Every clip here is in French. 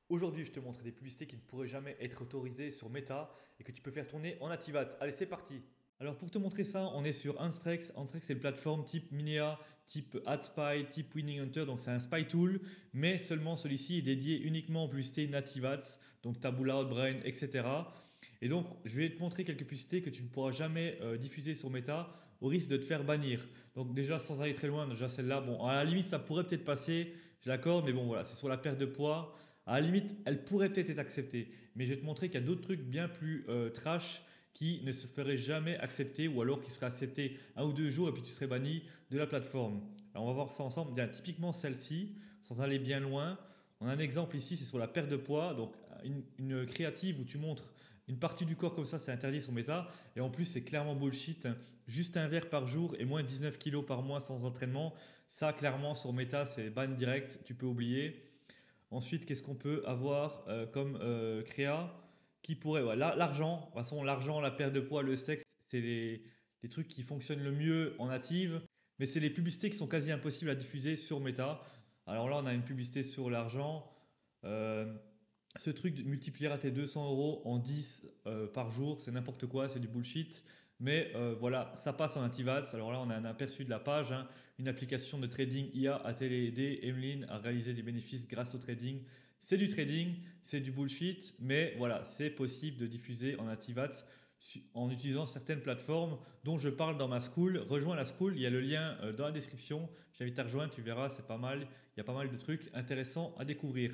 Aujourd'hui, je te montre des publicités qui ne pourraient jamais être autorisées sur Meta et que tu peux faire tourner en Native Ads. Allez, c'est parti. Alors pour te montrer ça, on est sur Anstrex. Anstrex, c'est une plateforme type Minea, type AdSpy, type Winning Hunter. Donc c'est un spy tool, mais seulement celui-ci est dédié uniquement aux publicités Native Ads, donc Taboola, Outbrain, etc. Et donc je vais te montrer quelques publicités que tu ne pourras jamais diffuser sur Meta au risque de te faire bannir. Donc déjà sans aller très loin, déjà celle-là, bon à la limite ça pourrait peut-être passer, je l'accorde, mais bon voilà, c'est sur la perte de poids. À la limite, elle pourrait peut-être être acceptée, mais je vais te montrer qu'il y a d'autres trucs bien plus trash qui ne se feraient jamais accepter ou alors qui seraient acceptés 1 ou 2 jours et puis tu serais banni de la plateforme. Alors on va voir ça ensemble. Bien, typiquement celle-ci, sans aller bien loin, on a un exemple ici, c'est sur la perte de poids. Donc une créative où tu montres une partie du corps comme ça, c'est interdit sur Meta. Et en plus, c'est clairement bullshit. Juste un verre par jour et moins 19 kilos par mois sans entraînement. Ça, clairement, sur Meta, c'est ban direct. Tu peux oublier. Ensuite, qu'est-ce qu'on peut avoir comme créa qui pourrait, ouais, l'argent, de toute façon, l'argent, la perte de poids, le sexe, c'est les trucs qui fonctionnent le mieux en native, mais c'est les publicités qui sont quasi impossibles à diffuser sur Meta. Alors là, on a une publicité sur l'argent. Euh, Ce truc multipliera tes 200 euros en 10 par jour, c'est n'importe quoi, c'est du bullshit. Mais voilà, ça passe en Activate. Alors là, on a un aperçu de la page, hein. Une application de trading IA a télé aidé Emeline à réaliser des bénéfices grâce au trading. C'est du trading, c'est du bullshit, mais voilà, c'est possible de diffuser en Activate en utilisant certaines plateformes dont je parle dans ma school. Rejoins la school, il y a le lien dans la description. Je t'invite à rejoindre, tu verras, c'est pas mal. Il y a pas mal de trucs intéressants à découvrir.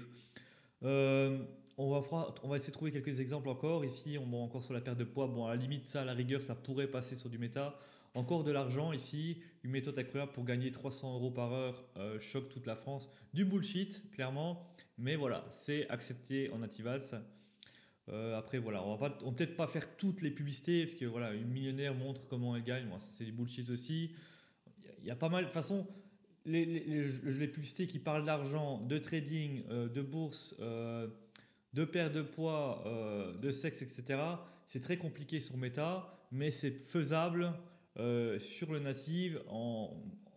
Euh, on va essayer de trouver quelques exemples encore. Ici, on est encore sur la perte de poids. Bon, à la limite, ça, à la rigueur, ça pourrait passer sur du méta. Encore de l'argent ici, une méthode incroyable pour gagner 300 euros par heure, choque toute la France. Du bullshit, clairement, mais voilà, c'est accepté en Activas. Après, voilà, on va peut-être pas faire toutes les publicités, parce que voilà, une millionnaire montre comment elle gagne. Bon, ça, c'est du bullshit aussi. Il y a pas mal, de toute façon, les publicités qui parlent d'argent, de trading, de bourse, de perte de poids, de sexe, etc., c'est très compliqué sur Meta, mais c'est faisable sur le native en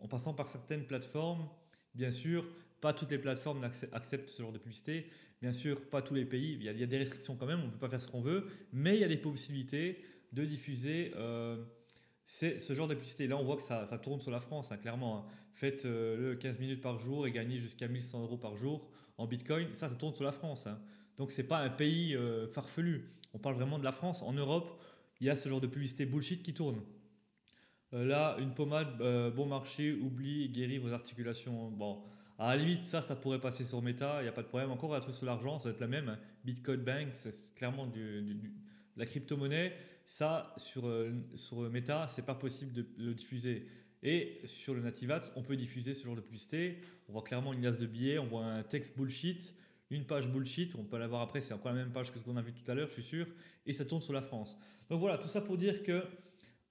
passant par certaines plateformes. Bien sûr, pas toutes les plateformes acceptent ce genre de publicité. Bien sûr, pas tous les pays. Il y a des restrictions quand même, on ne peut pas faire ce qu'on veut, mais il y a des possibilités de diffuser c'est ce genre de publicité. Là, on voit que ça tourne sur la France, hein, clairement, hein. Faites le 15 minutes par jour et gagnez jusqu'à 1100 euros par jour en Bitcoin. Ça tourne sur la France, hein. Donc, c'est pas un pays farfelu. On parle vraiment de la France. En Europe, il y a ce genre de publicité bullshit qui tourne. Là, une pommade bon marché, oublie, guérit vos articulations. Bon, à la limite, ça pourrait passer sur Meta, il n'y a pas de problème. Encore un truc sur l'argent, ça va être la même, hein. Bitcoin Bank, c'est clairement de la crypto-monnaie. Ça, sur Meta, c'est pas possible de le diffuser. Et sur le Native Ads, on peut diffuser ce genre de publicité. On voit clairement une glace de billets, on voit un texte bullshit, une page bullshit. On peut l'avoir après, c'est encore la même page que ce qu'on a vu tout à l'heure, je suis sûr. Et ça tourne sur la France. Donc voilà, tout ça pour dire que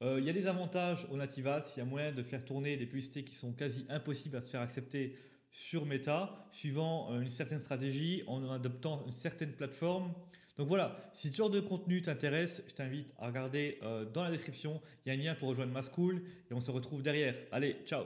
il y a des avantages au Native Ads, il y a moyen de faire tourner des publicités qui sont quasi impossibles à se faire accepter sur Meta, suivant une certaine stratégie, en adoptant une certaine plateforme. Donc voilà, si ce genre de contenu t'intéresse, je t'invite à regarder dans la description, il y a un lien pour rejoindre ma school et on se retrouve derrière. Allez, ciao!